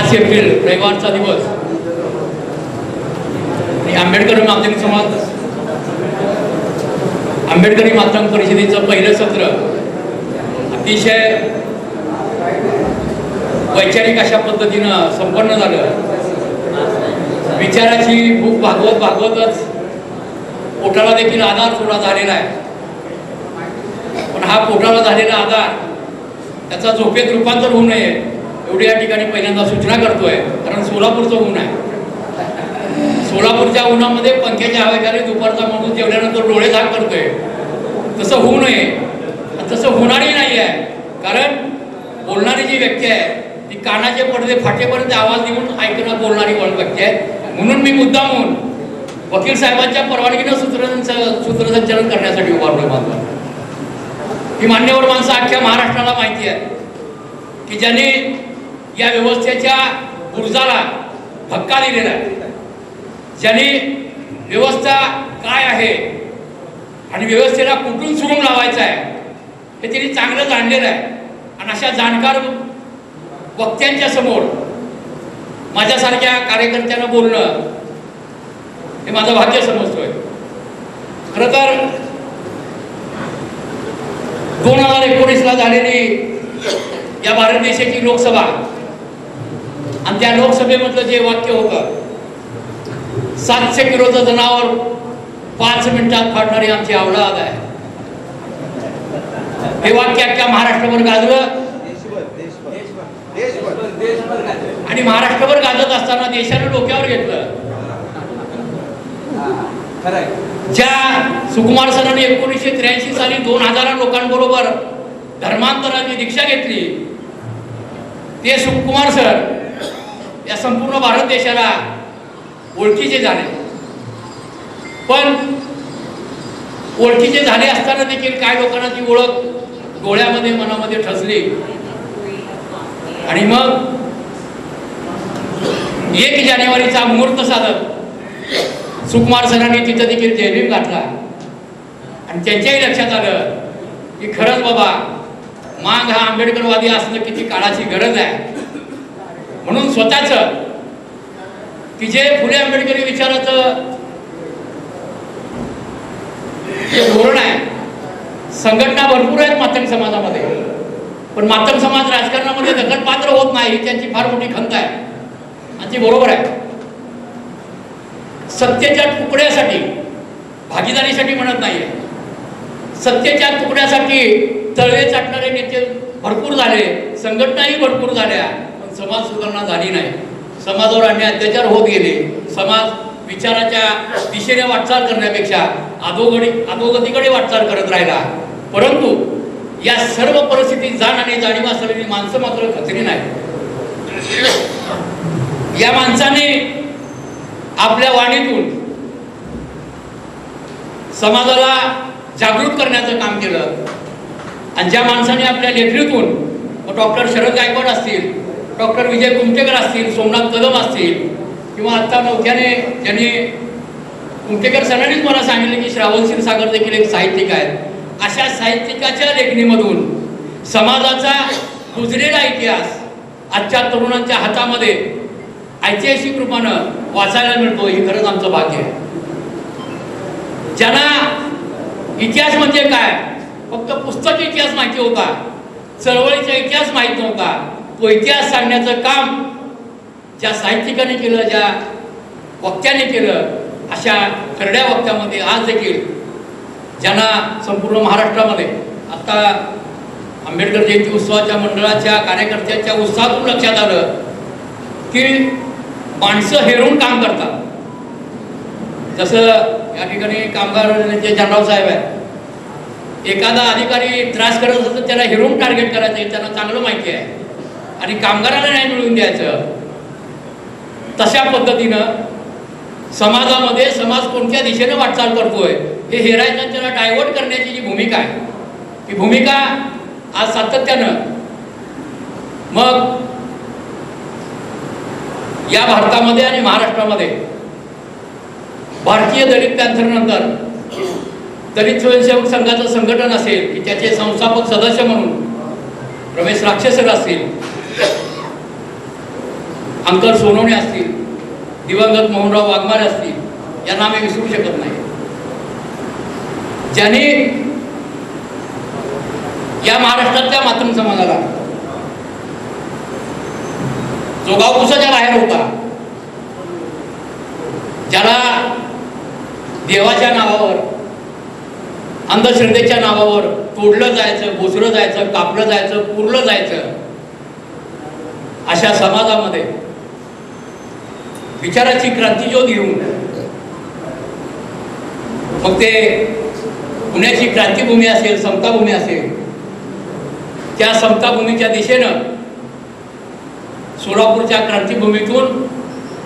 5 April रविवारचा दिवस आणि आंबेडकर माध्यमिक समाज आंबेडकरी माध्यमिक परिषदेचं पहिलं सत्र अतिशय वैचारिक अशा पद्धतीनं संपन्न झालं. विचाराची भूक भागवत भागवतच पोटाला देखील आधार थोडा झालेला आहे. पण हा पोटाला झालेला आधार त्याचा झोपेत रूपांतर होऊ नये एवढी या ठिकाणी पहिल्यांदा सूचना करतोय. कारण सोलापूरचं ऊन आहे. सोलापूरच्या उन्हामध्ये पंख्याच्या हवेखाली दुपारचा माणूस जेवल्यानंतर डोळे झाक करतोय. तसं होऊ नये, तसं होणारही नाही आहे. कारण बोलणारी जी व्यक्ती आहे ती कानाचे पडदे फाटेपर्यंत आवाज देऊन ऐकणं बोलणारी व्यक्ती आहे. म्हणून मी मुद्दामून वकील साहेबांच्या परवानगीनं सूत्रसंचालन करण्यासाठी उभारलोय. माझं ही मान्यवर माणसं अख्ख्या महाराष्ट्राला माहिती आहे की ज्यांनी या व्यवस्थेच्या बुरजाला धक्का दिलेला आहे, ज्यांनी व्यवस्था काय आहे आणि व्यवस्थेला कुठून सुरुंग लावायचा आहे हे त्यांनी चांगलं जाणलेलं आहे. आणि अशा जाणकार वक्त्यांच्या समोर माझ्यासारख्या कार्यकर्त्यांना बोलणं हे माझं भाग्य समजतोय. खरं तर 2019ला झालेली या भारत देशाची लोकसभा आणि त्या लोकसभेमधलं जे वाक्य होतं 700 किलोचं जनावर 5 मिनिटात फाडणारी आमची औलाद आहे, हे वाक्य अख्ख्या महाराष्ट्रभर गाजलं. आणि महाराष्ट्रभर गाजत असताना देशानं डोक्यावर घेतलं. ज्या सुकुमार सरांनी 1983 साली 2000 लोकांबरोबर धर्मांतराची दीक्षा घेतली ते सुकुमार सर या संपूर्ण भारत देशाला ओळखीचे झाले. पण ओळखीचे झाले असताना देखील काय लोकांना ती ओळख डोळ्यामध्ये मनामध्ये ठसली. आणि मग 1 जानेवारीचा मुहूर्त साधत सुकुमार सरांनी तिथं देखील जयभीम घातला. आणि त्यांच्याही लक्षात आलं की खरंच बाबा माग हा आंबेडकरवादी असणं किती काळाची गरज आहे. म्हणून स्वतःच की जे फुले आंबेडकरी विचाराचं जे धोरण आहे, संघटना भरपूर आहेत मातंग समाजामध्ये, पण मातंग समाज राजकारणामध्ये दखलपात्र होत नाही ही त्यांची फार मोठी खंत आहे. आणि ती बरोबर आहे. सत्तेच्या तुकड्यासाठी, भागीदारीसाठी म्हणत नाहीये, सत्तेच्या तुकड्यासाठी तळवे चाटणारे नेते भरपूर झाले, संघटनाही भरपूर झाल्या, पण समाज सुधारणा झाली नाही. समाजावर अन्याय अत्याचार होत गेले. समाज विचाराच्या दिशेने वाटचाल करण्यापेक्षा अधोगतीकडे वाटचाल करत राहिला. परंतु या सर्व परिस्थितीत जाण आणि जाणीव असलेली माणसं मात्र खचली नाही. या माणसाने आपल्या वाणीतून समाजाला जागृत करण्याचं काम केलं. आणि ज्या माणसाने आपल्या लेखणीतून डॉक्टर शरद गायकवाड असतील, डॉक्टर विजय कुमटेकर असतील, सोमनाथ कदम असतील, किंवा आत्ता नौक्याने ज्यांनी कुमटेकर सरांनीच मला सांगितलं की श्रावण क्षीरसागर देखील एक साहित्यिक आहेत. अशा साहित्यिकाच्या लेखणीमधून समाजाचा गुजरेला इतिहास आजच्या तरुणांच्या हातामध्ये ऐतिहासिक रूपानं वाचायला मिळतो. ही खरंच आमचं भाग्य आहे. ज्यांना इतिहास म्हणजे काय फक्त पुस्तकी इतिहास माहिती होता, चळवळीचा इतिहास माहीत नव्हता, तो इतिहास सांगण्याचं काम ज्या साहित्यिकाने केलं, ज्या वक्त्याने केलं, अशा खरड्या वक्त्यामध्ये आज देखील ज्यांना संपूर्ण महाराष्ट्रामध्ये आत्ता आंबेडकर जयंती उत्सवाच्या मंडळाच्या कार्यकर्त्यांच्या उत्साहातून लक्षात आलं की माणसं हेरून काम करतात. जसं या ठिकाणी कामगार जे जनराव साहेब आहेत, एखादा अधिकारी त्रास करत असतो त्याला हेरून टार्गेट करायचं हे त्यांना चांगलं माहिती आहे आणि कामगाराला न्याय मिळवून द्यायचं. तशा पद्धतीनं समाजामध्ये समाज कोणत्या दिशेनं वाटचाल करतोय हे हेरायचं, त्याला डायव्हर्ट करण्याची जी भूमिका आहे ती भूमिका आज सातत्यानं मग या भारतामध्ये आणि महाराष्ट्रामध्ये भारतीय दलित पॅंथरनंतर दलित स्वयंसेवक संघाचं संघटन असेल की त्याचे संस्थापक सदस्य म्हणून रमेश राक्षसर असतील, अंकर सोनवणे असतील, दिवंगत मोहनराव वाघमारे असतील, यांना आम्ही विसरू शकत नाही. ज्यांनी या महाराष्ट्रातल्या मातंग समाजाला जो गावकुसाच्या बाहेर होता, ज्याला देवाच्या नावावर, अंधश्रद्धेच्या नावावर तोडलं जायचं, बोसरं जायचं, कापलं जायचं, पुरलं जायचं, अशा समाजामध्ये विचाराची क्रांतिज्योत घेऊन मग ते पुण्याची क्रांतिभूमी असेल, समताभूमी असेल, त्या समताभूमीच्या दिशेनं सोलापूरच्या क्रांतिभूमीतून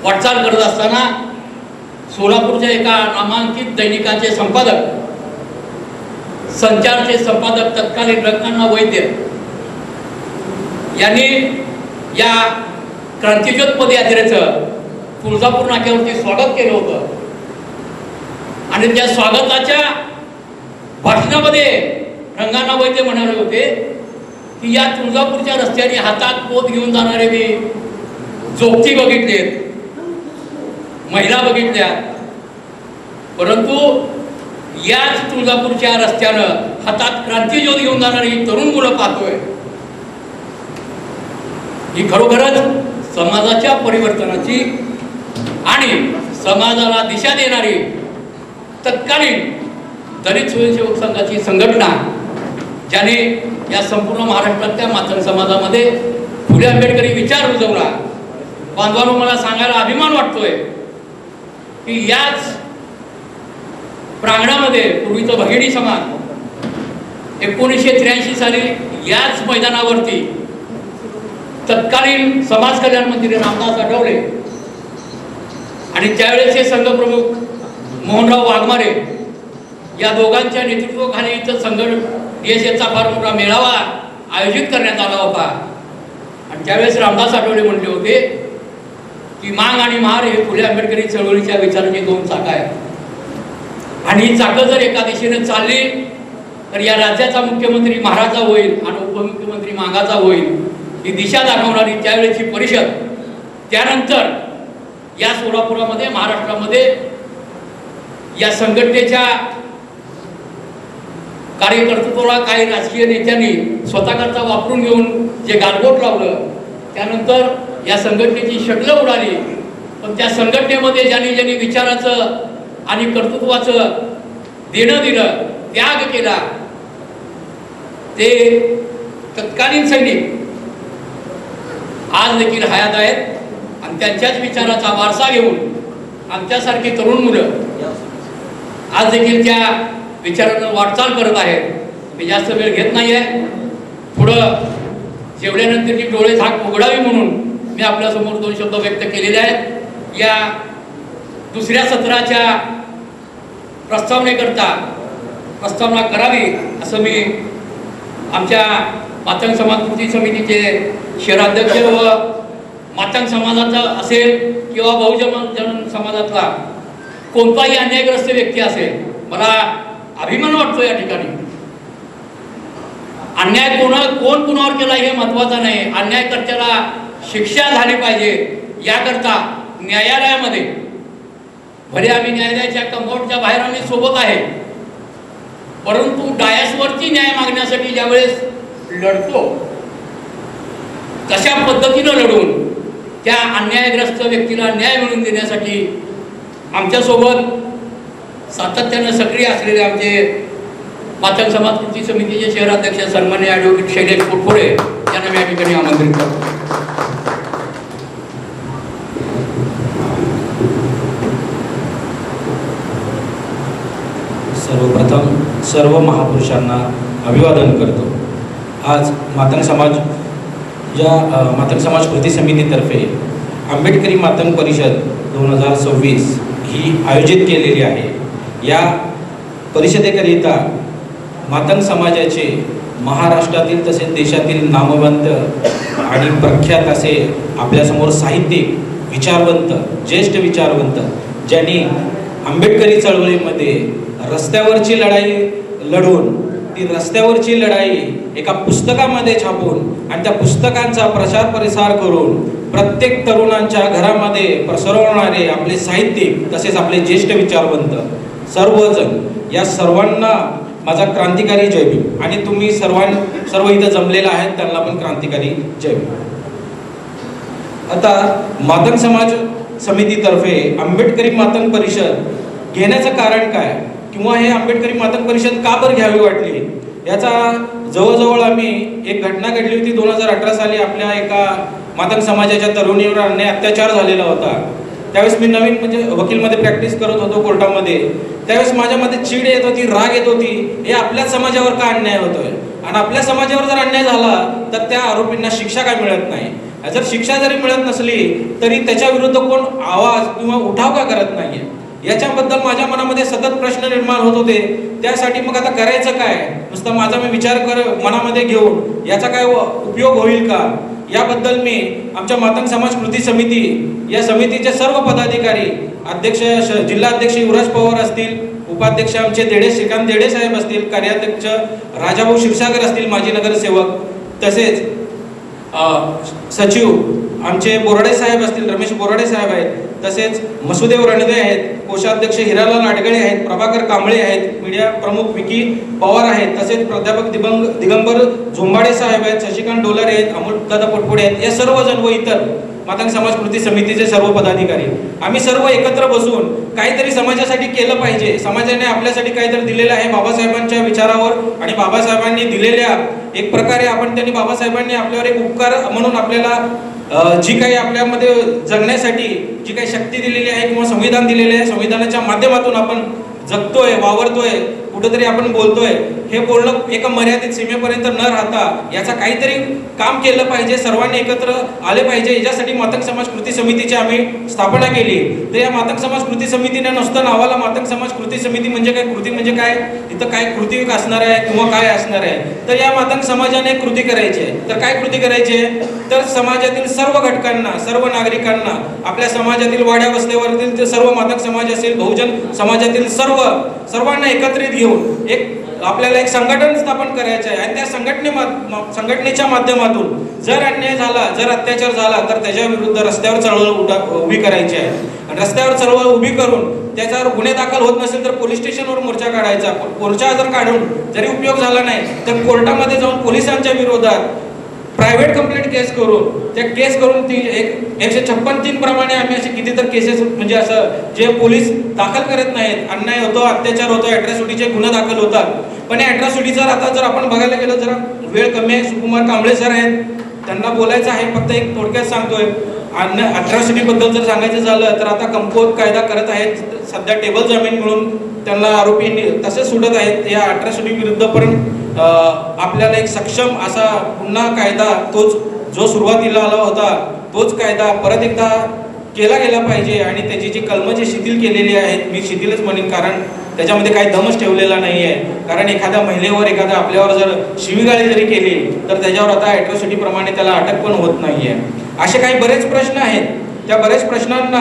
वाटचाल करत असताना सोलापूरच्या एका नामांकित दैनिकाचे संपादक, संचारचे संपादक तत्कालीन रत्नांना वैद्य यांनी या क्रांतिज्योत पदयात्रेचं तुळजापूर नाक्यावरती स्वागत केलं होतं. आणि त्या स्वागताच्या भाषणामध्ये रंगाना वैद्य म्हणाले होते की या तुळजापूरच्या रस्त्याने हातात पोत घेऊन जाणारे मी जोगती बघितलेत, महिला बघितल्या, परंतु याच तुळजापूरच्या रस्त्यानं हातात क्रांतिज्योत घेऊन जाणारी तरुण मुलं पाहतोय. ही खरोखरच समाजाच्या परिवर्तनाची आणि समाजाला दिशा देणारी तत्कालीन दलित स्वयंसेवक संघाची संघटना, ज्याने या संपूर्ण महाराष्ट्रातल्या मातंग समाजामध्ये फुले आंबेडकरी विचार रुजवला. बांधवांनो, मला सांगायला अभिमान वाटतोय की याच प्रांगणामध्ये पूर्वीचं भगिनी समाज 1983 साली याच मैदानावरती तत्कालीन समाज कल्याण मंत्री रामदास आठवले आणि त्यावेळेचे संघप्रमुख मोहनराव वाघमारे या दोघांच्या नेतृत्वाखाली इथं DSAचा फार मोठा मेळावा आयोजित करण्यात आला होता. आणि त्यावेळेस रामदास आठवले म्हणले होते की मांग आणि महार हे फुले आंबेडकरी चळवळीच्या विचाराची दोन चाकं आहेत आणि ही चाकं जर एका दिशेने चालली तर या राज्याचा मुख्यमंत्री महाराजा होईल आणि उपमुख्यमंत्री मागाचा होईल, ही दिशा दाखवणारी त्यावेळेची परिषद. त्यानंतर या सोलापुरामध्ये, महाराष्ट्रामध्ये या संघटनेच्या कार्यकर्तृत्वाला काही राजकीय नेत्यांनी स्वतःकरता वापरून घेऊन जे गालबोट लावलं, त्यानंतर या संघटनेची शटलं उडाली. पण त्या संघटनेमध्ये ज्यांनी ज्यांनी विचाराचं आणि कर्तृत्वाचं देणं दिलं, त्याग केला, ते तत्कालीन सैनिक आज देखील हयात आहेत आणि त्यांच्याच विचाराचा वारसा घेऊन आमच्यासारखी तरुण मुलं आज देखील त्या विचारानं वाटचाल करत आहेत. मी जास्त वेळ घेत नाही आहे. पुढं जेवल्यानंतरची डोळे झाक उघडावी म्हणून मी आपल्यासमोर 2 शब्द व्यक्त केलेले आहेत. या दुसऱ्या सत्राच्या प्रस्तावना करावी असं मी आमच्या मातंग समाज कृती समितीचे शहराध्यक्ष व मातंग समाजाचा असेल किंवा बहुजन समाजातला कोणताही अन्यायग्रस्त व्यक्ती असेल, मला अभिमान वाटतो या ठिकाणी. अन्याय कोण कुणावर केला हे महत्त्वाचं नाही, अन्यायकर्त्याला शिक्षा झाली पाहिजे याकरता न्यायालयामध्ये, भले आम्ही न्यायालयाच्या कंपाऊंडच्या बाहेर आम्ही सोबत आहे, परंतु डायसवरती न्याय मागण्यासाठी ज्यावेळेस लढतो तशा पद्धतीनं लढून त्या अन्यायग्रस्त व्यक्तीला न्याय मिळवून देण्यासाठी आमच्यासोबत सातत्यानं सक्रिय असलेले आमचे मातंग समाज कृती समितीचे शहराध्यक्ष सन्माननीय ॲडव्होकेट शैलेश पोटफोडे यांना मी या ठिकाणी आमंत्रित करतो. सर्वप्रथम सर्व महापुरुषांना अभिवादन करतो. आज मातंग समाज कृती समितीतर्फे आंबेडकरी मातंग परिषद 2026 ही आयोजित केलेली आहे. या परिषदेकरिता मातंग समाजाचे महाराष्ट्रातील तसेच देशातील नामवंत आणि प्रख्यात असे आपल्यासमोर साहित्यिक, विचारवंत, ज्येष्ठ विचारवंत, ज्यांनी आंबेडकरी चळवळीमध्ये रस्त्यावरची लढाई लढून ती रस्त्यावरची लढाई एका पुस्तकामध्ये छापून आणि त्या पुस्तकांचा प्रचार प्रसार करून प्रत्येक तरुणांच्या घरामध्ये पसरवणारे आपले साहित्यिक तसेच आपले ज्येष्ठ विचारवंत सर्वजण, या सर्वांना माझा क्रांतिकारी जय भीम. आणि तुम्ही सर्व इथं जमलेला आहेत त्यांना पण क्रांतिकारी जय भीम. आता मातंग समाज समितीतर्फे आंबेडकरी मातंग परिषद घेण्याचं कारण काय, किंवा हे आंबेडकरी मातंग परिषद का बरं घ्यावी वाटली, याचा जवळजवळ आम्ही एक घटना घडली होती 2018 साली. आपल्या एका मातंग समाजाच्या तरुणीवर अन्याय अत्याचार झालेला होता. त्यावेळेस मी नवीन म्हणजे वकीलमध्ये प्रॅक्टिस करत होतो कोर्टामध्ये. त्यावेळेस माझ्यामध्ये चीड येत होती, राग येत होती, हे आपल्या समाजावर का अन्याय होतोय, आणि आपल्या समाजावर जर अन्याय झाला तर त्या आरोपींना शिक्षा काय मिळत नाही. जर शिक्षा जरी मिळत नसली तरी त्याच्या विरुद्ध कोण आवाज किंवा उठाव का करत नाहीये, याच्याबद्दल माझ्या मनामध्ये सतत प्रश्न निर्माण होत होते. त्यासाठी मग आता करायचं काय, नुसतं माझा मी विचार मनामध्ये घेऊन याचा काय उपयोग होईल का, याबद्दल मी आमच्या मातंग समाज कृती समिती या समितीचे सर्व पदाधिकारी, अध्यक्ष जिल्हाध्यक्ष युवराज पवार असतील, उपाध्यक्ष आमचे श्रीकांत देडे साहेब असतील, कार्याध्यक्ष राजाभाऊ क्षीरसागर असतील, माजी नगरसेवक, तसेच सचिव आमचे बोराडे साहेब असतील, रमेश बोराडे साहेब आहेत, तसेच मसुदेव रणवे आहेत, कोषाध्यक्ष हिरालाल आडगळे आहेत, प्रभाकर कांबळे आहेत, मीडिया प्रमुख विकी पवार आहेत, तसेच प्राध्यापक दिगंबर झोंबाडे साहेब आहेत, शशिकांत डोलारे आहेत, अमोलदादा पोटपुडे आहेत, या सर्वजण व इतर मातंग समाज कृती समितीचे सर्व पदाधिकारी आम्ही सर्व एकत्र बसून काहीतरी समाजासाठी केलं पाहिजे. समाजाने आपल्यासाठी काहीतरी दिलेलं आहे बाबासाहेबांच्या विचारावर, आणि बाबासाहेबांनी दिलेल्या एक प्रकारे त्यांनी बाबासाहेबांनी आपल्यावर एक उपकार म्हणून आपल्याला जी काही आपल्यामध्ये जगण्यासाठी जी काही शक्ती दिलेली आहे किंवा संविधान दिलेले आहे, संविधानाच्या माध्यमातून आपण जगतोय, वावरतोय, कुठेतरी आपण बोलतोय, हे बोलणं एका मर्यादित सीमेपर्यंत न राहता याचा काहीतरी काम केलं पाहिजे, सर्वांनी एकत्र आले पाहिजे. याच्यासाठी मातंग समाज कृती समितीची आम्ही स्थापना केली. तर या मातंग समाज कृती समितीने नुसतं नावाला मातंग समाज कृती समिती म्हणजे काय, कृती म्हणजे काय, इथं काय कृती असणार आहे किंवा काय असणार आहे, तर या मातंग समाजाने कृती करायची आहे. तर काय कृती करायची आहे, तर समाजातील सर्व घटकांना, सर्व नागरिकांना, आपल्या समाजातील वाड्या वस्त्यावरील ते सर्व मातंग समाज असेल, बहुजन समाजातील सर्वांना एकत्रित घेऊन आपल्याला एक संघटन स्थापन करायचं आहे. आणि त्या संघटनेच्या माध्यमातून जर अन्याय झाला, जर अत्याचार झाला तर त्याच्या विरुद्ध रस्त्यावर चळवळ उभी करायची आहे. आणि रस्त्यावर चळवळ उभी करून त्याच्यावर गुन्हे दाखल होत नसेल तर पोलीस स्टेशनवर मोर्चा काढायचा. मोर्चा जर काढून जरी उपयोग झाला नाही तर कोर्टामध्ये जाऊन पोलिसांच्या विरोधात प्रायव्हेट कंप्लेंट केस करून ती 156(3) प्रमाणे आम्ही असे कितीतर केसेस म्हणजे असं जे पोलीस दाखल करत नाहीत, अन्याय होतो, अत्याचार होतो, अॅट्रॉसिटीचे गुन्हे दाखल होतात. पण या अॅट्रॉसिटीचा आता जर आपण बघायला गेलो जरा वेळ कमी आहे. सुकुमार कांबळे सर आहेत, त्यांना बोलायचं आहे, फक्त एक थोडक्यात सांगतोय. अॅट्रॉसिटी बद्दल जर सांगायचं झालं तर आता कमकुवत कायदा करत आहेत, सध्या टेबल जमीन म्हणून त्यांना आरोपी तसेच सुटत आहेत. या अॅट्रॉसिटी विरुद्ध पण आपल्याला एक सक्षम असा पुन्हा कायदा, तोच जो सुरुवातीला आला होता तोच कायदा परत एकदा केला गेला पाहिजे. आणि त्याची जी कलमं जी शिथिल केलेली आहेत, मी शिथिलच म्हणेन, कारण त्याच्यामध्ये काही दमच ठेवलेला नाही आहे. कारण एखाद्या महिलेवर, एखाद्या आपल्यावर जर शिवीगाळी जरी केली तर त्याच्यावर आता अॅट्रॉसिटी प्रमाणे त्याला अटक पण होत नाही आहे. असे काही बरेच प्रश्न आहेत. त्या बरेच प्रश्नांना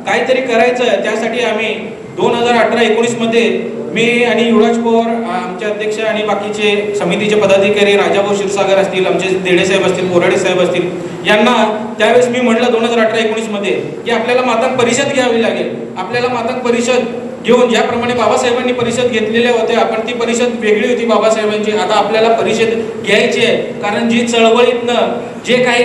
काहीतरी करायचं, त्यासाठी आम्ही 2018-19 मध्ये मी आणि युवराज पवार आमचे अध्यक्ष आणि बाकीचे समितीचे पदाधिकारी राजाभाऊ क्षीरसागर असतील, आमचे देडे साहेब असतील, बोराडे साहेब असतील, यांना त्यावेळेस मी म्हटलं 2018-19 मध्ये की आपल्याला मातंग परिषद घ्यावी लागेल. आपल्याला मातंग परिषद घेऊन ज्याप्रमाणे बाबासाहेबांनी परिषद घेतलेल्या होत्या, पण ती परिषद वेगळी होती बाबासाहेबांची, आता आपल्याला परिषद घ्यायची आहे. कारण जी चळवळीतनं जे काही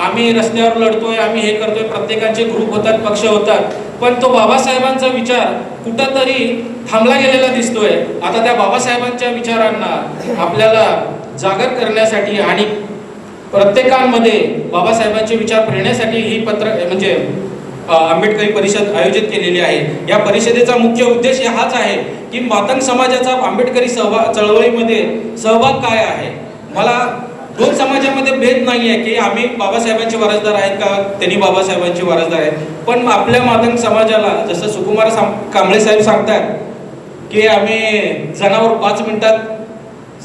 आम्ही रस्त्यावर लढतोय, आम्ही हे करतोय, प्रत्येकाचे ग्रुप होतात, पक्ष होतात, पण तो बाबासाहेबांचा विचार कुठंतरी थांबला गेलेला दिसतोय. आता त्या बाबासाहेबांच्या विचारांना आपल्याला जागर करण्यासाठी आणि प्रत्येकामध्ये बाबासाहेबांचे विचार प्रेरण्यासाठी ही म्हणजे आंबेडकरी परिषद आयोजित केलेली आहे. या परिषदेचा मुख्य उद्देश हाच आहे की मातंग समाजाचा आंबेडकरी चळवळीमध्ये सहभाग काय आहे. मला दोन समाजामध्ये भेद नाही आहे की आम्ही बाबासाहेबांचे वारसदार आहेत का त्यांनी बाबासाहेबांचे वारसदार आहेत, पण आपल्या मातंग समाजाला जसं सुकुमार कांबळे साहेब सांगतात की आम्ही जनावर 5 मिनिटात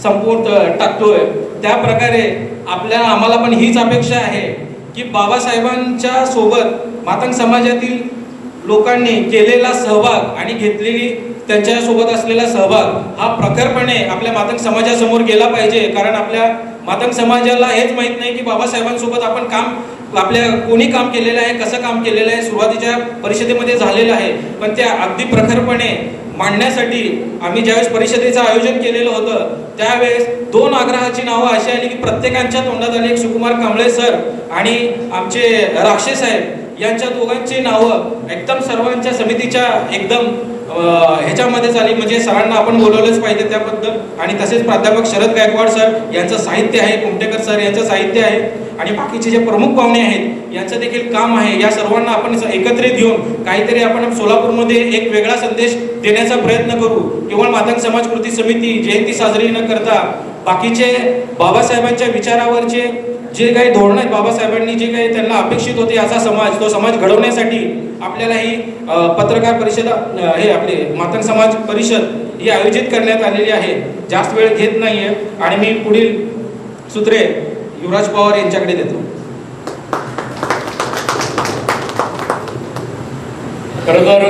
संपवून टाकतोय, त्या प्रकारे आम्हाला पण हीच अपेक्षा आहे की बाबासाहेबांच्या सोबत मातंग समाजातील लोकांनी केलेला सहभाग आणि घेतलेली त्यांच्यासोबत असलेला सहभाग हा प्रखरपणे आपल्या मातंग समाजासमोर गेला पाहिजे. कारण आपल्या मातंग समाजाला हेच माहीत नाही की बाबासाहेबांसोबत आपण काम आपल्या कोणी काम केलेलं आहे, कसं काम केलेलं आहे सुरुवातीच्या परिषदेमध्ये झालेलं आहे, पण त्या अगदी प्रखरपणे मांडण्यासाठी आम्ही ज्यावेळेस परिषदेचं आयोजन केलेलं होतं त्यावेळेस 2 आग्रहाची नावं अशी आली की प्रत्येकांच्या तोंडात आली. एक सुकुमार कांबळे सर आणि आमचे राक्षे साहेब यांच्या दोघांची नावं एकदम सर्वांच्या समितीच्या एकदम ह्याच्यामध्ये झाली. म्हणजे सरांना आपण बोलवलंच पाहिजे त्याबद्दल. आणि तसेच प्राध्यापक शरद गायकवाड सर यांचं साहित्य आहे, कुमटेकर सर यांचं साहित्य आहे आणि बाकीचे जे प्रमुख पाहुणे आहेत यांचं देखील काम आहे. या सर्वांना आपण एकत्रित घेऊन काहीतरी आपण सोलापूरमध्ये एक वेगळा संदेश देण्याचा प्रयत्न करू. केवळ मातंग समाज कृती समिती जयंती साजरी न करता बाकीचे बाबासाहेबांच्या विचारावरचे जे काही धोरण आहेत, बाबासाहेबांनी जे काही त्यांना अपेक्षित होते असा समाज, तो समाज घडवण्यासाठी आपल्याला ही पत्रकार परिषद हे आपले मातंग समाज परिषद ही आयोजित करण्यात आलेली आहे. जास्त वेळ घेत नाहीये आणि मी पुढील सूत्रे युवराज पवार यांच्याकडे देतो. खरं तर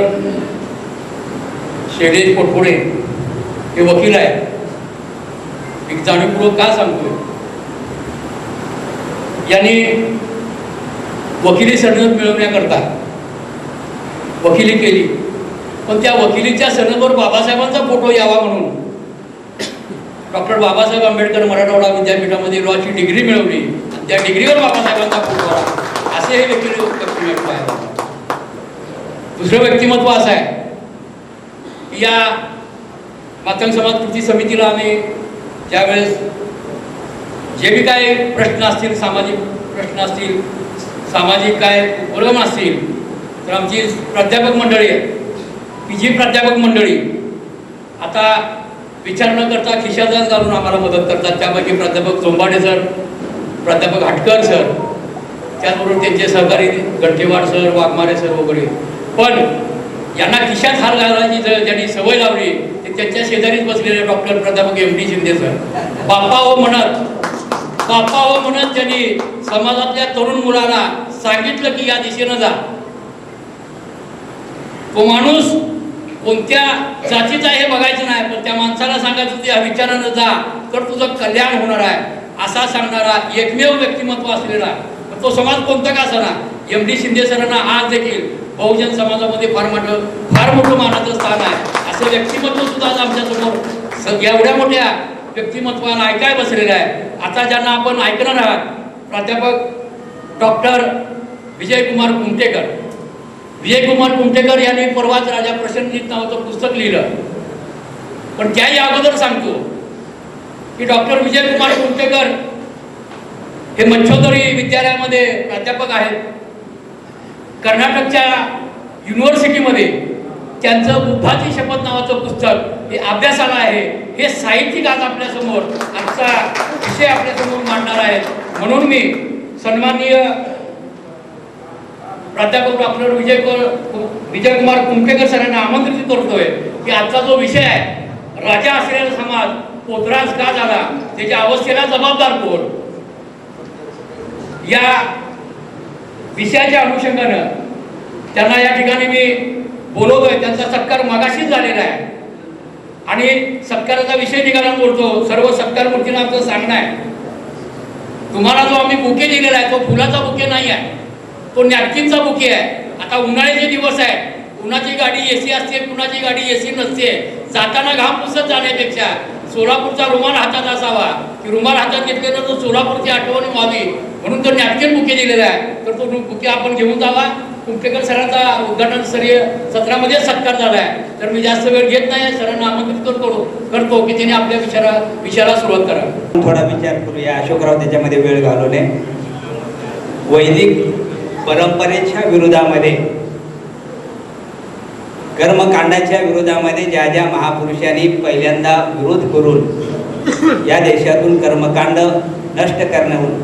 शैलेश पोटपुणे हे वकील आहे. एक जाणीवपूर्वक का सांगतोय, यांनी वकिली सनद मिळवण्याकरता वकिली केली, पण त्या वकिलीच्या सनदवर बाबासाहेबांचा फोटो यावा म्हणून डॉक्टर बाबासाहेब आंबेडकर मराठवाडा विद्यापीठामध्ये लॉची डिग्री मिळवली आणि त्या डिग्रीवर बाबासाहेबांचा फोटो आला. असे हे व्यक्तिमत्व आहे. दुसरं व्यक्तिमत्व असं आहे की या मातंग समाज कृती समितीला आम्ही ज्यावेळेस जे बी काय प्रश्न असतील, सामाजिक प्रश्न असतील, सामाजिक काय उपक्रम असतील, तर आमची प्राध्यापक मंडळी आहे की जी प्राध्यापक मंडळी आता विचार न करता खिशादार घालून आम्हाला मदत करतात. त्यापैकी प्राध्यापक चोंबाडे सर, प्राध्यापक हाटकर सर, त्याचबरोबर त्यांचे सहकारी गंठेवाड सर, वाघमारे सर वगैरे. पण यांना खिशात हार घालायची ज्यांनी सवय लावली ते त्यांच्या शेजारीच बसलेले डॉक्टर प्राध्यापक MD शिंदे सर. बाप्पा हो म्हणत त्यांनी समाजातल्या तरुण मुलाला सांगितलं की या दिशेनं जा. तो माणूस कोणत्या जातीचा हे बघायचं नाही, पण त्या माणसाला सांगायचं त्या विचारानं जा तर तुझं कल्याण होणार आहे असा सांगणारा एकमेव व्यक्तिमत्व असलेला. तो समाज कोणता का असणार, MD शिंदे सरांना आज देखील बहुजन समाजामध्ये फार मोठं मानाचं स्थान आहे. असं व्यक्तिमत्व सुद्धा आज आमच्यासमोर एवढ्या मोठ्या व्यक्तिमत्वाला ऐकाय बसलेलं आहे. आता ज्यांना आपण ऐकणार आहात प्राध्यापक डॉक्टर विजयकुमार कुमटेकर. विजयकुमार कुमटेकर यांनी परवाच राजा प्रसन्नजीत नावाचं पुस्तक लिहिलं. पण त्याही अगोदर सांगतो की डॉक्टर विजयकुमार कुमटेकर हे मच्छोदरी विद्यालयामध्ये प्राध्यापक आहेत. कर्नाटकच्या युनिव्हर्सिटीमध्ये त्यांचं बुद्धाची शपथ नावाचं पुस्तक हे अभ्यासाला आहे. हे साहित्यिक आज आपल्यासमोर आजचा विषय आपल्यासमोर मांडणार आहेत. म्हणून मी सन्माननीय प्राध्यापक डॉक्टर विजयकुमार कुमटेकर सरांना आमंत्रित करतोय की आजचा जो विषय आहे राजा असलेला समाज पोतराज का झाला, त्याच्या अवस्थेला जबाबदार कोण, या विषयाच्या अनुषंगानं त्यांना या ठिकाणी मी बोलवतोय. त्यांचा सत्कार मगाशीच झालेला आहे आणि सत्काराचा विषय निघाला बोलतो. सर्व सत्कार मूर्तीला आमचं सांगणं आहे, तुम्हाला जो आम्ही बुके दिलेला आहे तो फुलाचा बुके नाही आहे, तो नॅपकिनचा बुके आहे. आता उन्हाळ्याचे दिवस आहे, कुणाची गाडी AC असते, कुणाची गाडी AC नसते. जाताना घाम पुसत जाण्यापेक्षा सोलापूरचा रुमाल हातात असावा की रुमाल हातात घेतलेला तो सोलापूरची आठवण व्हावी म्हणून तो नॅपकिन बुके दिलेला आहे. तर तो बुके आपण घेऊन जावा. कुमटेकर सरांचा उद्घाटन स्तरीय सत्रामध्ये सत्कार झाला आहे. तर मी जास्त वेळ घेत नाही, सरांना आमंत्रित करतो की त्यांनी आपल्या विचाराला सुरुवात करा. थोडा विचार करूया. अशोकराव त्याच्यामध्ये वेळ घालवले. वैदिक परंपरेच्या विरोधामध्ये, कर्मकांडाच्या विरोधामध्ये ज्या ज्या महापुरुषांनी पहिल्यांदा विरोध करून या देशातून कर्मकांड नष्ट करणं,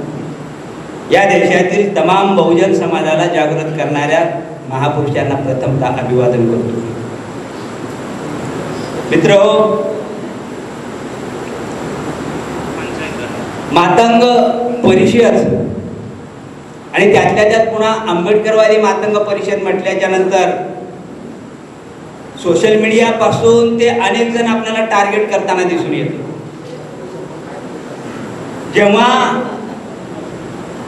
या देशातील तमाम बहुजन समाजाला जागृत करणाऱ्या महापुरुषांना प्रथमतः अभिवादन करतो. मित्रहो, मातंग परिषद आणि त्यातल्या त्यात पुन्हा आंबेडकरवादी मातंग परिषद म्हटल्याच्या नंतर सोशल मीडिया पासून ते अनेक जण आपल्याला टार्गेट करताना दिसून येते. जेव्हा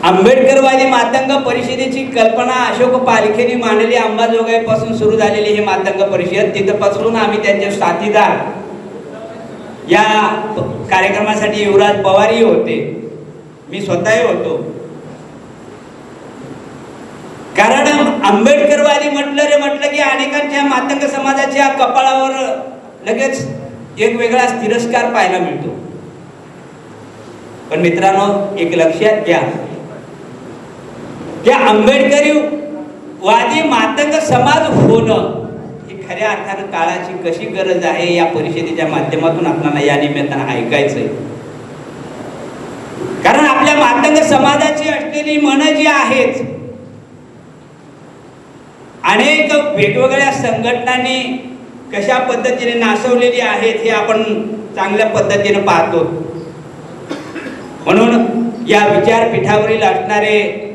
आंबेडकरवादी मातंग परिषदेची कल्पना अशोक पालखेंनी मांडली. अंबाजोगाईपासून सुरू झालेली ही मातंग परिषद, तिथपासून आम्ही त्यांचे साथीदार. या कार्यक्रमासाठी युवराज पवारही होते, मी स्वतःही होतो. कारण आंबेडकरवादी म्हटलं की अनेकांच्या मातंग समाजाच्या कपाळावर लगेच एक वेगळा तिरस्कार पाहायला मिळतो. पण मित्रांनो, एक लक्षात घ्या की आंबेडकरी वादी मातंग समाज होणं ही खऱ्या अर्थानं काळाची कशी गरज आहे या परिषदेच्या माध्यमातून आपल्याला या निमित्तानं ऐकायचंय. कारण आपल्या मातंग समाजाची असलेली मन जी आहेत, अनेक वेगवेगळ्या संघटनांनी कशा पद्धतीने नासवलेली आहेत हे आपण चांगल्या पद्धतीने पाहतो. म्हणून या विचारपीठावरील असणारे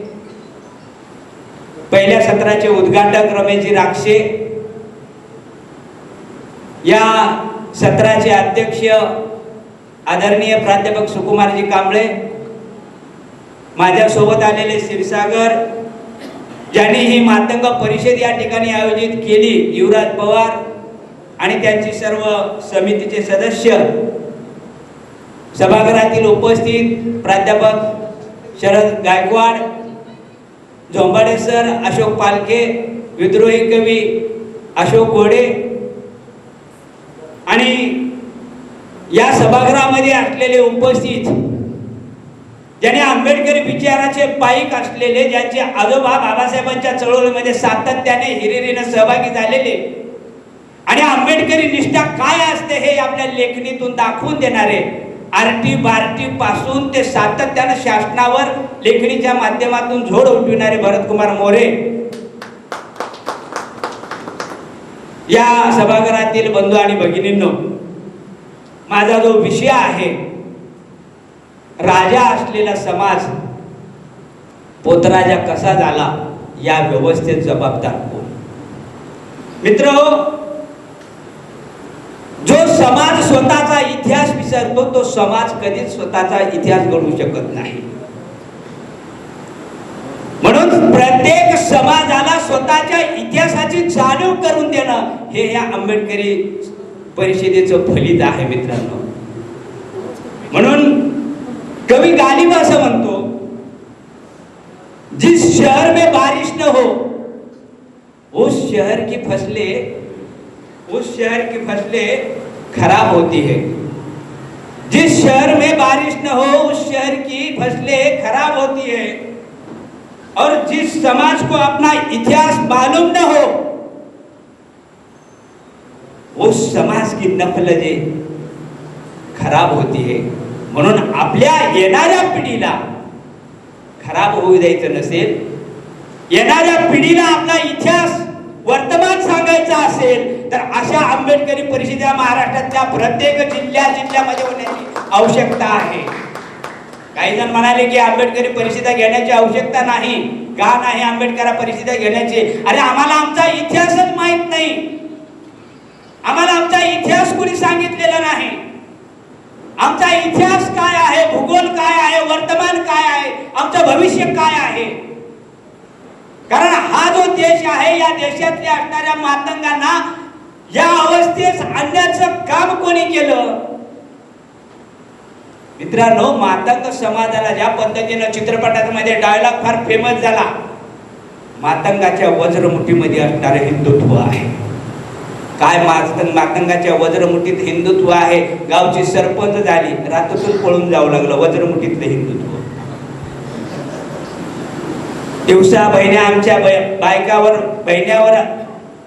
पहिल्या सत्राचे उद्घाटक रमेशजी राक्षे, या सत्राचे अध्यक्ष आदरणीय प्राध्यापक सुकुमारजी कांबळे, माझ्यासोबत आलेले क्षीरसागर, ज्यांनी ही मातंग परिषद या ठिकाणी आयोजित केली, युवराज पवार आणि त्यांची सर्व समितीचे सदस्य, सभागृहातील उपस्थित प्राध्यापक शरद गायकवाड, झोंबाडे सर, अशोक पालखे, विद्रोही कवी अशोक घोडे आणि या सभागृहामध्ये असलेले उपस्थित, ज्याने आंबेडकरी विचाराचे पाईक असलेले, ज्यांचे आजोबा बाबासाहेबांच्या चळवळीमध्ये सातत्याने हिरिरीने सहभागी झालेले आणि आंबेडकरी निष्ठा काय असते हे आपल्या लेखणीतून दाखवून देणारे, आरटी बारटी पासून ते सातत्याने शासनावर लेखणीच्या माध्यमातून झोड उठविणारे भरतकुमार मोरे, या सभागृहातील बंधू आणि भगिनींनो, माझा जो विषय आहे, राजा असलेला समाज पोतराजा कसा झाला या व्यवस्थेत जबाबदार कोण? मित्रहो, जो समाज स्वतःचा इतिहास विसरतो तो समाज कधीच स्वतःचा इतिहास घडवू शकत नाही. म्हणून प्रत्येक समाजाला स्वतःच्या इतिहासाची जाणीव करून देणं हे या आंबेडकरी परिषदेचं फलित आहे मित्रांनो. म्हणून कवी गालिब असं म्हणतो, जिस शहर में बारिश न हो उस शहर की फसलें खराब होती है. जिस शहर में बारिश न हो उस शहर की फसलें खराब होती है और जिस समाज को अपना इतिहास मालूम न हो उस समाज की नफलतें खराब होती है. म्हणून आपल्या येणाऱ्या पिढीला खराब होऊ द्यायचं नसेल, येणाऱ्या पिढीला आपला इतिहास वर्तमान सांगायचा असेल तर अशा आंबेडकरी परिषदेला महाराष्ट्रातल्या प्रत्येक जिल्ह्यामध्ये होण्याची आवश्यकता आहे. काही जण म्हणाले की आंबेडकरी परिषदा घेण्याची आवश्यकता नाही. का नाही आंबेडकर परिषदा घेण्याची? अरे आम्हाला आमचा इतिहासच माहित नाही, आम्हाला आमचा इतिहास कोणी सांगितलेला नाही. आमचा इतिहास काय आहे, भूगोल काय आहे, वर्तमान काय आहे, आमचं भविष्य काय आहे? कारण हा जो देश आहे, या देशातल्या असणाऱ्या मातंगांना या अवस्थेस आणण्याचं काम कोणी केलं? मित्रांनो, मातंग समाजाला ज्या पद्धतीनं चित्रपटामध्ये डायलॉग फार फेमस झाला, मातंगाच्या वज्रमुठीमध्ये असणारे हिंदुत्व आहे. काय मातंगाच्या वज्रमुठीत हिंदुत्व आहे? गावची सरपंच झाली, रात्रीतून पळून जावं लागलं, वज्रमुठीतलं हिंदुत्व. दिवसा बहिण्या आमच्या बहिण्यावर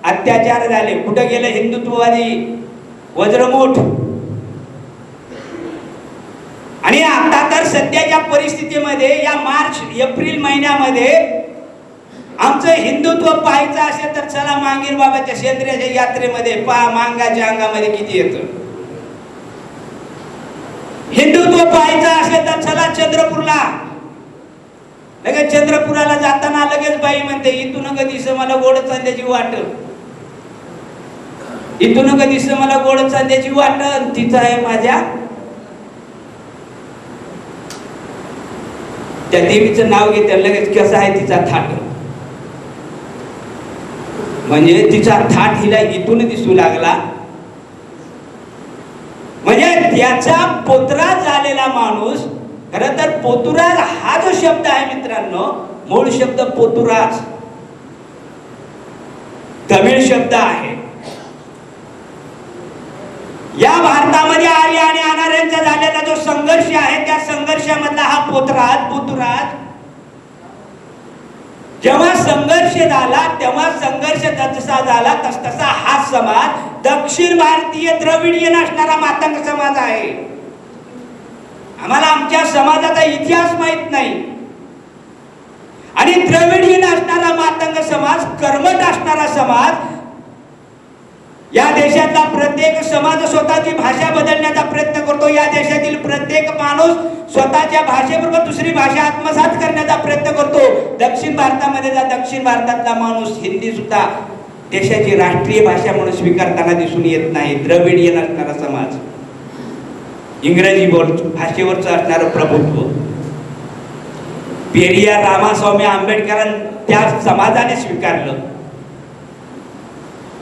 अत्याचार झाले, कुठं गेलं हिंदुत्ववादी वज्रमुठ? आणि आता तर सध्याच्या परिस्थितीमध्ये या मार्च एप्रिल महिन्यामध्ये आमचं हिंदुत्व पाहायचं असेल तर चला मांगीर बाबाच्या शेंद्र्याच्या यात्रेमध्ये पहा, मांगाच्या अंगामध्ये किती येतं. हिंदुत्व पाहायचं असेल तर चला चंद्रपूरला. लगेच चंद्रपुराला जाताना लगेच बाई म्हणते, इथून कधीच मला गोड चांद्याची वाट, इथून कधीच मला गोड चांद्याची वाट, तिथं आहे माझ्या त्या देवीचं नाव घेते लगेच कसं आहे तिचा थाट, म्हणजे तिचा थाट हिला इथून दिसू लागला. म्हणजे त्याचा पोतराज झालेला माणूस, खरं तर पोतुराज हा जो शब्द आहे मित्रांनो, मूळ शब्द पोतुराज तमिळ शब्द आहे. या भारतामध्ये आर्य आणि अनार्यांचा झालेला जो संघर्ष आहे त्या संघर्षामधला हा पोतुराज जेव्हा संघर्ष झाला तेव्हा संघर्ष जसा झाला तसा हा समाज दक्षिण भारतीय द्रविडियन असणारा मातंग समाज आहे. आम्हाला आमच्या समाजाचा इतिहास माहित नाही आणि द्रविडियन असणारा मातंग समाज, कर्मठ असणारा समाज, या देशातला प्रत्येक समाज स्वतःची भाषा बदलण्याचा प्रयत्न करतो. या देशातील प्रत्येक माणूस स्वतःच्या भाषेबरोबर दुसरी भाषा आत्मसात करण्याचा प्रयत्न करतो. दक्षिण भारतामध्ये दक्षिण भारतातला माणूस हिंदी सुद्धा देशाची राष्ट्रीय भाषा म्हणून स्वीकारताना दिसून येत नाही. द्रविडियन असणारा समाज, इंग्रजी भाषेवरच असणारं प्रभुत्व, पेरियार रामास्वामी आंबेडकरांनी त्या समाजाने स्वीकारलं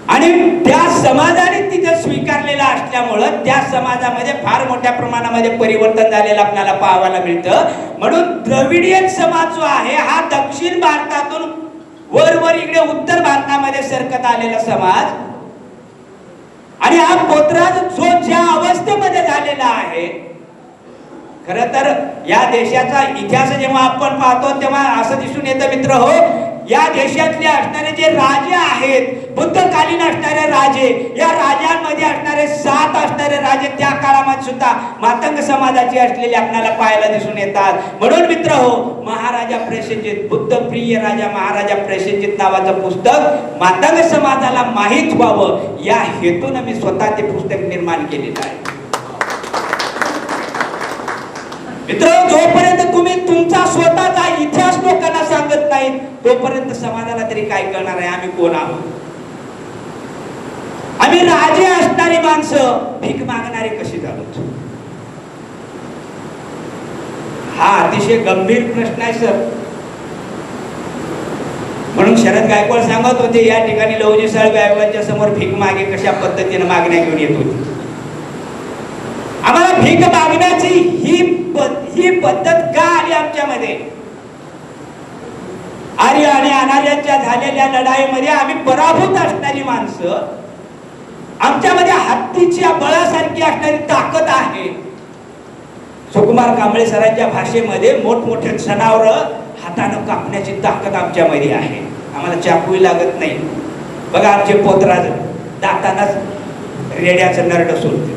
आणि त्या समाजाने तिथं स्वीकारलेलं असल्यामुळं त्या समाजामध्ये फार मोठ्या प्रमाणामध्ये परिवर्तन झालेलं आपल्याला पाहायला मिळतं. म्हणून द्रविडियन समाज जो आहे हा दक्षिण भारतातून वर इकडे उत्तर भारतामध्ये सरकत आलेला समाज आणि हा पोतराज जो ज्या अवस्थेमध्ये झालेला आहे, खरं तर या देशाचा इतिहास जेव्हा आपण पाहतो तेव्हा असं दिसून येतं मित्र हो, या देशातले असणारे जे राजे आहेत, बुद्धकालीन असणारे राजे, या राजांमध्ये असणारे 7 असणारे राजे त्या काळामध्ये सुद्धा मातंग समाजाचे असलेले आपल्याला पाहायला दिसून येतात. म्हणून मित्र हो, महाराजा प्रसेनजित, बुद्धप्रिय राजा महाराजा प्रसेनजित नावाचं पुस्तक मातंग समाजाला माहीत व्हावं या हेतून मी स्वतः ते पुस्तक निर्माण केलेलं आहे. मित्र, जोपर्यंत तुम्ही तुमचा स्वतःचा इतिहास लोकांना सांगत नाही तोपर्यंत समाजाला तरी काय करणार आहे आम्ही कोण आहोत. आम्ही राजे असणारी माणसं भीक मागणारे कशी झालो? हा अतिशय गंभीर प्रश्न आहे सर. म्हणून शरद गायकवाड सांगत होते, या ठिकाणी लवजी साळवे आयोगाच्या समोर भीक मागे कशा पद्धतीने मागण्या घेऊन येत होती. आम्हाला भीक मागण्याची ही पद्धत का आली आमच्यामध्ये? आर्य आणि अनार्यांच्या झालेल्या लढाईमध्ये आम्ही पराभूत असणारी माणसं, आमच्यामध्ये हत्तीच्या बळासारखी असणारी ताकद आहे. सुकुमार कांबळे सरांच्या भाषेमध्ये मोठमोठे जनावर हातानं कापण्याची ताकद आमच्यामध्ये आहे. आम्हाला चाकूही लागत नाही. बघा आमचे पोतराज दातानाच रेड्याचं नरड सोडते.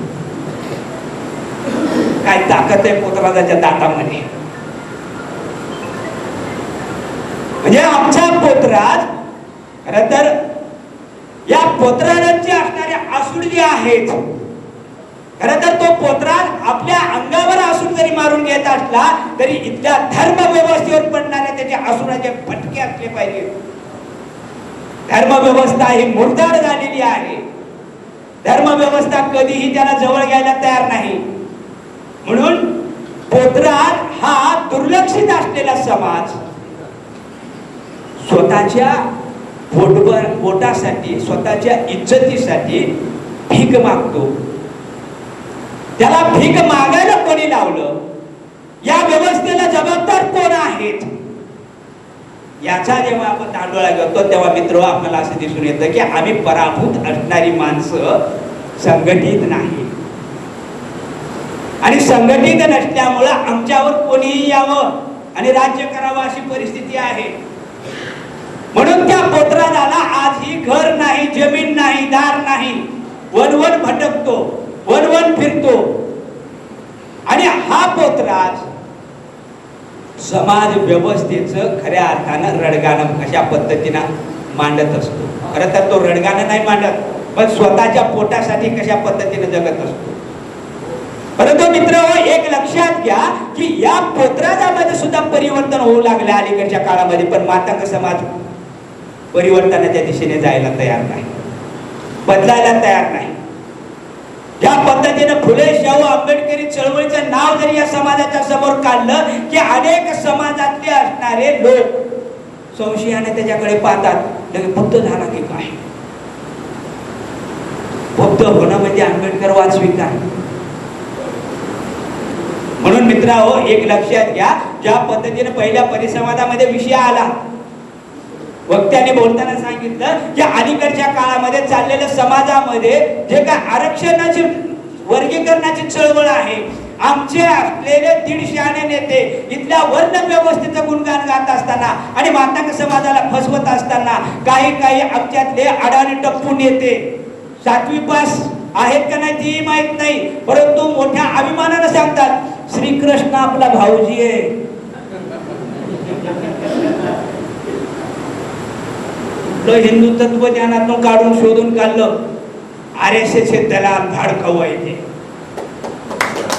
काय ताकद आहे पोतराजाच्या दातामध्ये. म्हणजे आमचा पोतराज, खरं तर या पोतराजांचे असणारे आसूड जे आहेत, खरं तर तो पोतराज आपल्या अंगावर आसूड जरी मारून घेत असला तरी इथल्या धर्म व्यवस्थेवर पडणाऱ्या त्याच्या आसूडाचे फटके असले पाहिजे. धर्म व्यवस्था ही मुरदाड झालेली आहे. धर्म व्यवस्था कधीही त्याला जवळ घ्यायला तयार नाही. म्हणून पोतराज हा दुर्लक्षित असलेला समाज स्वतःच्या पोटासाठी, स्वतःच्या इज्जतीसाठी भीक मागतो. त्याला भीक मागायला कोणी लावलं? या व्यवस्थेला जबाबदार कोण आहेत? याचा जेव्हा आपण दांडोळा घेतो तेव्हा मित्र आपल्याला असं दिसून येतं की आम्ही पराभूत असणारी माणसं संघटित नाही आणि संघटित नसल्यामुळं आमच्यावर कोणीही यावं आणि राज्य करावं अशी परिस्थिती आहे. म्हणून त्या पोतराजाला आजही घर नाही, जमीन नाही, दार नाही, वनवन भटकतो, वनवन फिरतो. आणि हा पोतराज समाज व्यवस्थेचं खऱ्या अर्थानं रडगाणं अशा पद्धतीनं मांडत असतो. खरं तर तो रडगाणं नाही मांडत, पण स्वतःच्या पोटासाठी कशा पद्धतीने जगत असतो. परंतु मित्र एक लक्षात घ्या की या पोतराजामध्ये सुद्धा परिवर्तन होऊ लागले अलीकडच्या काळामध्ये, पण मातंग समाज परिवर्तनाच्या दिशेने जायला तयार नाही, बदलायला तयार नाही. ज्या पद्धतीने फुले शाहू आंबेडकरी चळवळीचं नाव जरी या समाजाच्या समोर काढलं की अनेक समाजातले असणारे लोक संशयाने त्याच्याकडे पाहतात, लगे बुद्ध झाला की काय? बुद्ध होणं म्हणजे आंबेडकर वाद स्वीकार. म्हणून मित्रांनो, एक लक्षात घ्या, ज्या पद्धतीने पहिल्या परिसंवादामध्ये विषय आला, वक्त्याने बोलताना सांगितलं की अलीकडच्या काळामध्ये चाललेल्या समाजामध्ये जे काय आरक्षणाची वर्गीकरणाची चळवळ आहे, आमचे असलेले 150 नेते इथल्या वर्ण व्यवस्थेचं गुणगान गात असताना आणि मातंग समाजाला फसवत असताना काही आमच्यातले अडाणी टप्पू नेते 7वी पास आहेत का नाही ती माहित नाही, परंतु मोठ्या अभिमानाने सांगतात श्रीकृष्ण आपला भाऊजी आहे. हिंदू तत्वज्ञानातून काढून शोधून काढलं, RSS हे दलाल धाडकव आहे ते.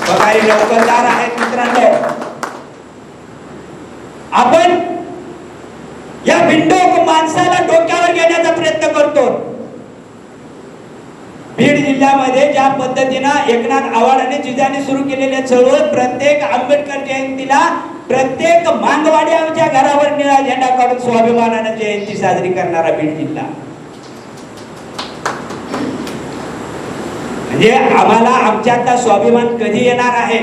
बघारी नोकरदार आहेत मित्रांनो. आपण या बिंडोक माणसाला डोक्यावर घेण्याचा प्रयत्न करतो. बीड जिल्ह्यामध्ये ज्या पद्धतीनं एकनाथ आव्हाडांनी जिजाने सुरू केलेल्या चळवळ, प्रत्येक आंबेडकर जयंतीला प्रत्येक मांगवाड्याच्या घरावर निळा झेंडा काढून स्वाभिमानाने जयंती साजरी करणारा बीड जिल्हा. म्हणजे आम्हाला आमच्यातला स्वाभिमान कधी येणार आहे?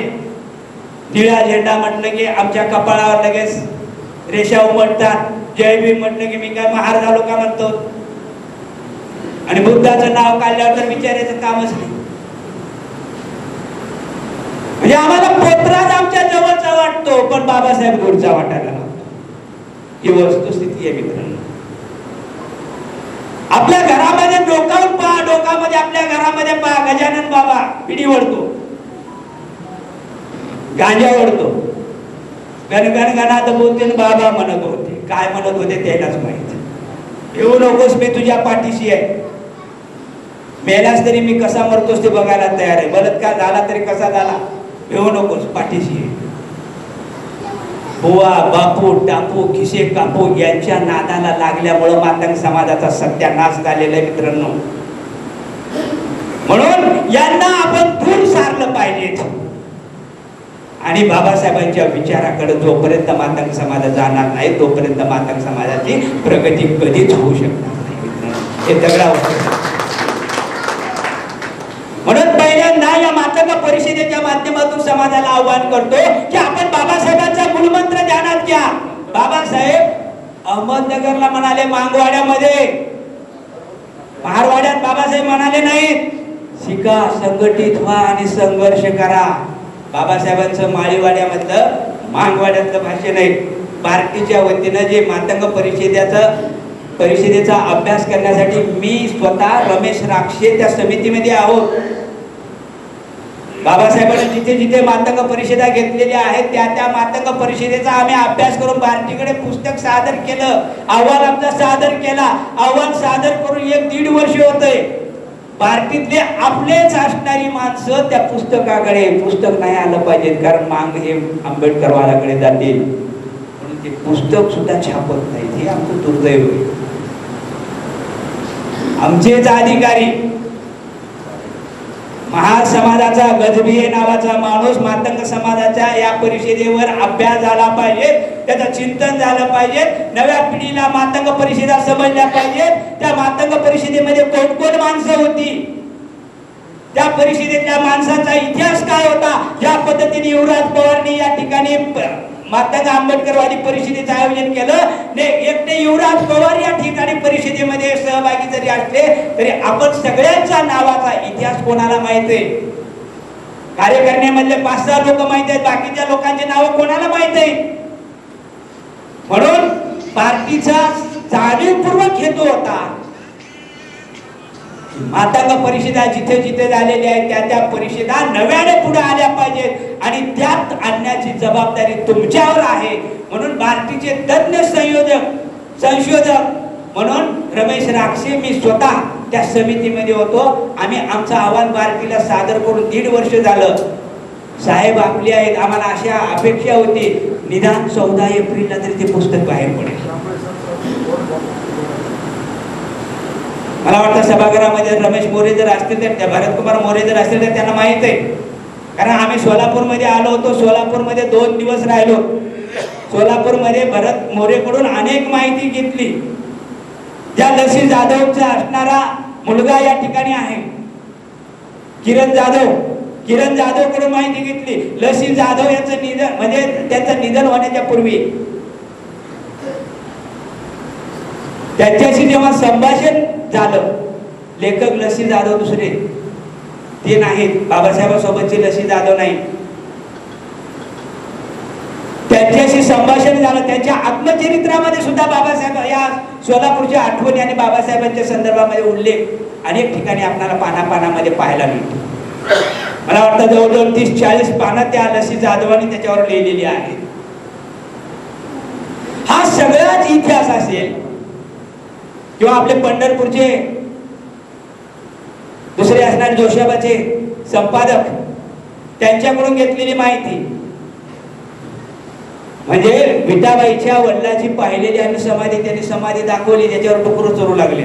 निळा झेंडा म्हटलं की आमच्या कपाळावर लगेच रेषा उमटतात. जय भीम म्हटलं की मी काय महार झालो का म्हणतो, आणि बुद्धाचं नाव काढल्यावर तर विचारायचं कामच नाही. म्हणजे आम्हाला पोत्राच आमच्या जवळचा वाटतो, पण बाबासाहेब दूरचा वाटायला लागतो. ही वस्तुस्थिती आहे मित्रांनो. आपल्या घरामध्ये डोकावून पहा, डोकामध्ये आपल्या घरामध्ये पहा, गजानन बाबा पिढी ओढतो, गांजा ओढतो, गणगण गणात बोलते बाबा म्हणत होते. काय म्हणत होते त्यालाच माहित. येऊ नकोस, मी तुझ्या पाठीशी आहे. मेलास तरी मी कसा मरतोस ते बघायला तयार आहे. बलात्कार झाला तरी कसा झाला, येऊ नकोस, पाठीशी आहे. बुवा बापू टापू खिसे कापू यांच्या नादाला लागल्यामुळे मातंग समाजाचा सत्यानाश झालेला आहे मित्रांनो. म्हणून यांना आपण दूर सारलं पाहिजे. आणि बाबासाहेबांच्या विचाराकडे जोपर्यंत मातंग समाज जाणार नाही तोपर्यंत मातंग समाजाची प्रगती कधीच होऊ शकणार नाही मित्रांनो. हे दगडावर. म्हणून पहिल्यांदा या मातंग परिषदेच्या माध्यमातून समाजाला आव्हान करतो की आपण बाबासाहेबांचा मूलमंत्र ध्यानात घ्या. बाबासाहेब अहमदनगरला म्हणाले मांगवाड्यामध्ये, महारवाड्यात बाबासाहेब म्हणाले नाहीत शिका, संघटित व्हा आणि संघर्ष करा. बाबासाहेबांचं माळीवाड्यामधलं मांगवाड्यातलं भाषण आहे. पार्टीच्या वतीनं जे मातंग परिषदेचा अभ्यास करण्यासाठी मी स्वतः रमेश राक्षे त्या समितीमध्ये आहोत. बाबासाहेबांनी जिथे जिथे मातंग परिषदा घेतलेल्या आहेत त्या मातंग परिषदेचा आम्ही अभ्यास करून पार्टीकडे पुस्तक सादर केलं, अहवाल आमचा सादर केला. अहवाल सादर करून 1-1.5 वर्ष होतंय. पार्टीतले आपलेच असणारी माणसं त्या पुस्तकाकडे, पुस्तक नाही आलं पाहिजे कारण मांग हे आंबेडकरवादाकडे जाते म्हणून ते पुस्तक सुद्धा छापत नाही. हे आमचं दुर्दैव आहे. आमचेच अधिकारी, महार समाजाचा गजबी नावाचा माणूस मातंग समाजाच्या या परिषदेवर अभ्यास झाला पाहिजे, त्याचं चिंतन झालं पाहिजे. नव्या पिढीला मातंग परिषदा समजल्या पाहिजे. त्या मातंग परिषदेमध्ये कोण कोण माणसं होती, त्या परिषदेतल्या माणसाचा इतिहास काय होता. ज्या पद्धतीने युवराज पवारनी या ठिकाणी मातंग आंबेडकरवादी परिषदेचं आयोजन केलं, एकटे युवराज पवार या ठिकाणी परिषदेमध्ये सहभागी जरी असले तरी आपण सगळ्यांच्या नावाचा इतिहास कोणाला माहित आहे? कार्यकर्त्यांमधले 5-6 लोक माहित आहेत, बाकीच्या लोकांची नावं कोणाला माहित आहे? म्हणून पार्टीचा जाणीवपूर्वक हेतू होता मातंग परिषदा जिथे जिथे झालेल्या आहेत त्या परिषदा नव्याने पुढे आल्या पाहिजेत आणि त्यात आणण्याची जबाबदारी तुमच्यावर आहे. म्हणून पार्टीचे तज्ञ संशोधक म्हणून रमेश राक्षे, मी स्वतः त्या समितीमध्ये होतो. आम्ही आमचा अहवाल पार्टीला सादर करून 1.5 वर्ष झालं. साहेब आपले आहेत, आम्हाला अशा अपेक्षा होती निदान 14 एप्रिलला तरी ते पुस्तक बाहेर पडेल. मला वाटतं सभागृहामध्ये रमेश मोरे जर असतील तर, भरतकुमार मोरे जर असतील तर त्यांना माहित आहे, कारण आम्ही सोलापूरमध्ये आलो होतो. सोलापूरमध्ये 2 दिवस राहिलो. सोलापूरमध्ये भरत मोरेकडून अनेक माहिती घेतली. ज्या लसी जाधवचा असणारा मुलगा या ठिकाणी आहे, किरण जाधव कडून माहिती घेतली. लसी जाधव यांचं निधन, म्हणजे त्यांचं निधन होण्याच्या पूर्वी त्यांच्याशी जेव्हा संभाषण झालं, लेखक लसी जाधव दुसरे ते नाहीत, बाबासाहेबांसोबतची लसी जाधव नाही, त्यांच्याशी संभाषण झालं. त्यांच्या आत्मचरित्रामध्ये सुद्धा बाबासाहेब या सोलापूरच्या आठवणी आणि बाबासाहेबांच्या संदर्भामध्ये उल्लेख अनेक ठिकाणी आपल्याला पानापानामध्ये पाहायला मिळतो. मला वाटतं जवळजवळ 30-40 पानं त्या लसी जाधवांनी त्याच्यावर लिहिलेली आहेत. हा सगळाच इतिहास असेल किंवा आपले पंढरपूरचे दुसरे असणारे जोशाबाचे संपादक त्यांच्याकडून घेतलेली माहिती, म्हणजे विठाबाईच्या वडिलांची पाहिलेली आणि समाधी त्यांनी समाधी दाखवली, ज्याच्यावर टुकरू चोरू लागले.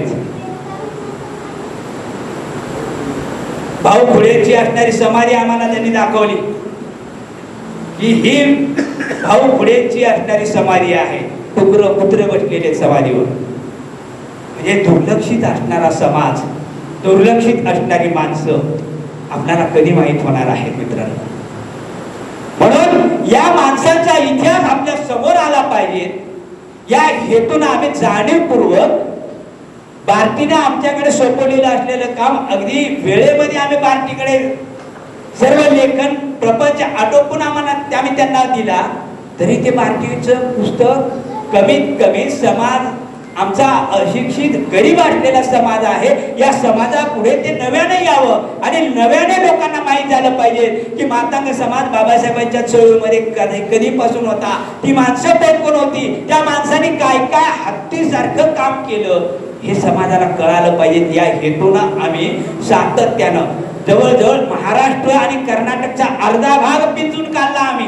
भाऊ फुलेची असणारी समाधी आम्हाला त्यांनी दाखवली की ही भाऊ फुलेची असणारी समाधी आहे, पुत्र बसलेले समाधीवर. म्हणजे दुर्लक्षित असणारा समाज, दुर्लक्षित असणारी माणसं आपल्याला कधी माहीत होणार आहेत मित्रांनो. म्हणून या माणसाचा इतिहास आपल्या समोर आला पाहिजे, या हेतून आम्ही जाणीवपूर्वक बार्टीने आमच्याकडे सोपवलेलं असलेलं काम अगदी वेळेमध्ये आम्ही बार्टीकडे सर्व लेखन प्रपंच आटोपून आम्हाला आम्ही त्यांना दिला. तरी ते बार्टीचं पुस्तक कमीत कमी समाज आमचा अशिक्षित गरीब असलेला समाज आहे, या समाजापुढे ते नव्याने यावं आणि नव्याने लोकांना माहीत झालं पाहिजे की मातंग समाज बाबासाहेबांच्या चळवळीमध्ये कधीपासून होता, ती माणसं कोण होती, त्या माणसाने काय काय हत्तीसारखं काम केलं हे समाजाला कळालं पाहिजे. या हेतूनं आम्ही सातत्यानं जवळजवळ महाराष्ट्र आणि कर्नाटकचा अर्धा भाग पिंजून काढला. आम्ही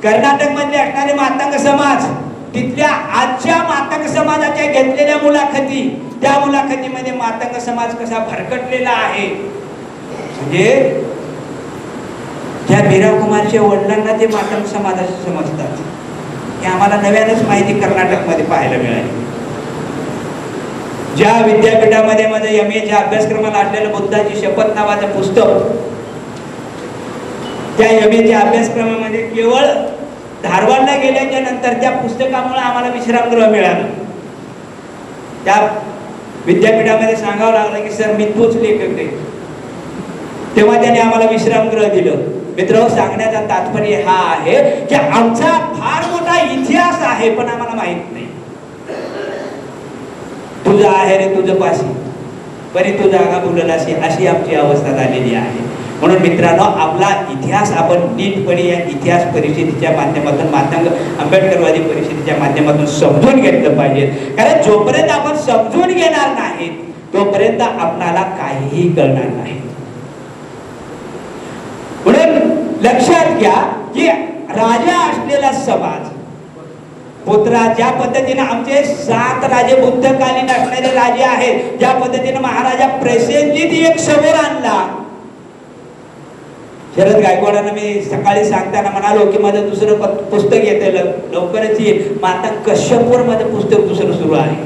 कर्नाटक मध्ये असणारे मातंग समाज, तिथल्या आजच्या मातंग समाजाच्या घेतलेल्या मुलाखती, त्या मुलाखतीमध्ये मातंग समाज कसा भरकटलेला आहे, म्हणजे ज्या मीरा कुमारच्या वडिलांना ते मातंग समाजाचे समजतात हे आम्हाला नव्यानच माहिती कर्नाटकमध्ये पाहायला मिळाली. ज्या विद्यापीठामध्ये माझं MA च्या अभ्यासक्रमाला असलेलं बुद्धाची शपथ नावाचं पुस्तक, त्या MA च्या अभ्यासक्रमामध्ये केवळ धारवाडला गेल्याच्या नंतर त्या पुस्तकामुळे आम्हाला विश्रामगृह मिळालं. त्या विद्यापीठामध्ये सांगावं लागलं की सर मी तोच लेखक आहे. तेव्हा त्याने आम्हाला विश्रामगृह दिलं. मित्र, सांगण्याचा तात्पर्य हा आहे की आमचा फार मोठा इतिहास आहे पण आम्हाला माहित नाही. तुझं आहे रे तुझं पाशी, बरी तू जागा बोललाशी, अशी आमची अवस्था झालेली आहे. म्हणून मित्रांनो, आपला इतिहास आपण नीटपणे या इतिहास परिषदेच्या माध्यमातून, मातंग आंबेडकरवादी परिषदेच्या माध्यमातून समजून घेतलं पाहिजे. कारण जोपर्यंत आपण समजून घेणार नाही तोपर्यंत आपल्याला काहीही कळणार नाही. म्हणून लक्षात घ्या की राजा असलेला समाज, पुत्रा, ज्या पद्धतीने आमचे 7 राजे बुद्धकालीन असणारे राजे आहेत, ज्या पद्धतीने महाराजा प्रसेनजीत एक समोर आणला. शरद गायकवाडांना मी सकाळी सांगताना म्हणालो की माझं दुसरं पुस्तक येते लवकरच येईल. मातंग कश्यपवर माझं पुस्तक दुसरं सुरू आहे.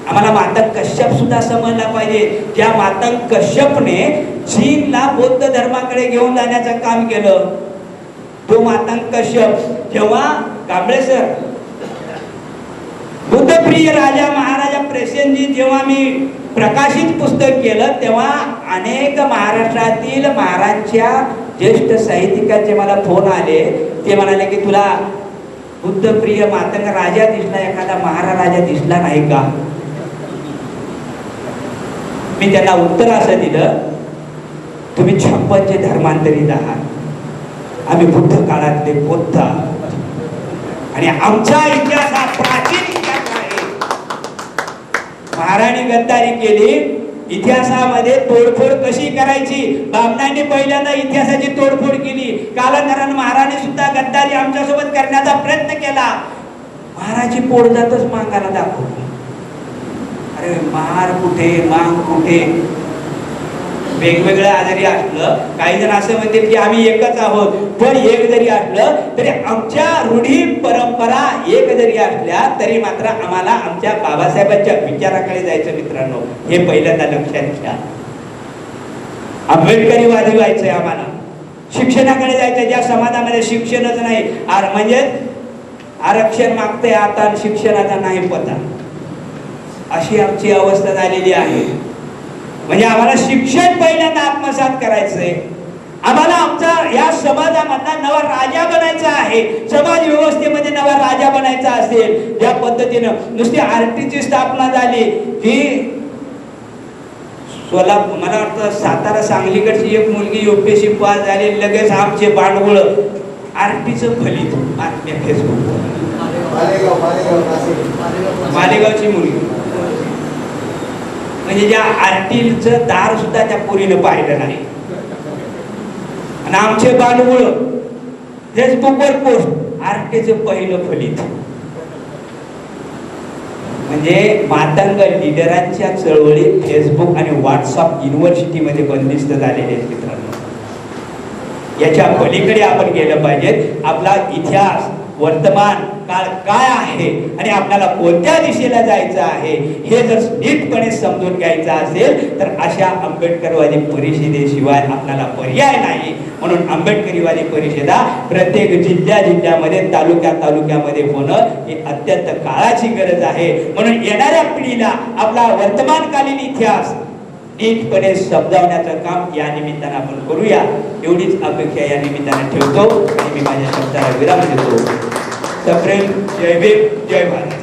आम्हाला मातंग कश्यप सुद्धा समजला पाहिजे, ज्या मातंग कश्यपने चीनला बौद्ध धर्माकडे घेऊन जाण्याचं काम केलं. तो मातंग कश्यप जेव्हा कांबळे सर बुद्धप्रिय राजा महाराजा प्रसेनजी जेव्हा मी प्रकाशित पुस्तक केलं तेव्हा अनेक महाराष्ट्रातील महाराजच्या ज्येष्ठ साहित्यिकांचे मला फोन आले. ते म्हणाले की तुला बुद्धप्रिय मातंग राजा दिसला, एखादा महाराजा दिसला नाही का? मी त्यांना उत्तर असं दिलं, तुम्ही 56चे धर्मांतरित आहात, आम्ही बुद्ध काळातले बौद्ध आणि आमचा इतिहास हा प्राचीन इतिहास आहे. महाराणी गद्दारी केली, इतिहासामध्ये तोडफोड कशी करायची, बामणांनी पहिल्यांदा इतिहासाची तोडफोड केली. कालांतराने महाराणी सुद्धा गद्दारी आमच्यासोबत करण्याचा प्रयत्न केला. महाराजी पोटजातच मांगाला दाखवली. अरे महार कुठे, मांग कुठे, वेगवेगळं आजारी असलं, काही जण असं म्हणते की आम्ही एकच आहोत, पण एक जरी असलं तरी आमच्या रूढी परंपरा एक जरी असल्या तरी मात्र आम्हाला आमच्या बाबासाहेबांच्या विचाराकडे जायचं मित्रांनो, हे पहिल्यांदा लक्षात घ्या. आंबेडकरीवादी व्हायचंय आम्हाला, शिक्षणाकडे जायचं. ज्या समाजामध्ये शिक्षणच नाही, म्हणजे आरक्षण मागतंय आता आणि शिक्षणाचा नाही पता, अशी आमची अवस्था झालेली आहे. म्हणजे आम्हाला शिक्षण पहिल्यांदा आत्मसात करायचंय. आम्हाला आमचा या समाजामधला नवा राजा बनायचा आहे. समाज व्यवस्थेमध्ये नवा राजा बनायचा असेल, ज्या पद्धतीनं नुसती आरटीची स्थापना झाली की सोलापूर, मला वाटतं सातारा सांगलीकडची एक मुलगी UPSC पास झाली, लगेच आमचे बांडगुळ आरटीचं फलित बातम्या फेसबुकवर. मालेगावची मुलगी, म्हणजे ज्या आरटीचं दार सुद्धा त्या पोरीनं पाहिलं नाही, आणि आमचे बांडगुळ फेसबुकवर पोस्ट, आरटीचं पहिलं फलित. म्हणजे मातंग लिडरांच्या चळवळी फेसबुक आणि व्हॉट्सअप युनिव्हर्सिटीमध्ये बंदिस्त झालेले आहेत मित्रांनो. याच्या पलीकडे आपण गेलं पाहिजे. आपला इतिहास, वर्तमान काळ काय आहे आणि आपल्याला कोणत्या दिशेला जायचं आहे हे जर नीटपणे समजून घ्यायचं असेल तर अशा आंबेडकरवादी परिषदेशिवाय आपल्याला पर्याय नाही. म्हणून आंबेडकरीवादी परिषदा प्रत्येक जिल्ह्यामध्ये, तालुक्यामध्ये होणं ही अत्यंत काळाची गरज आहे. म्हणून येणाऱ्या पिढीला आपला वर्तमानकालीन इतिहास नीटपणे समजावण्याचं काम या निमित्तानं आपण करूया, एवढीच अपेक्षा या निमित्तानं ठेवतो आणि मी माझ्या शब्दाला विराम देतो. सप्रेम, जय भीम, जय भारत.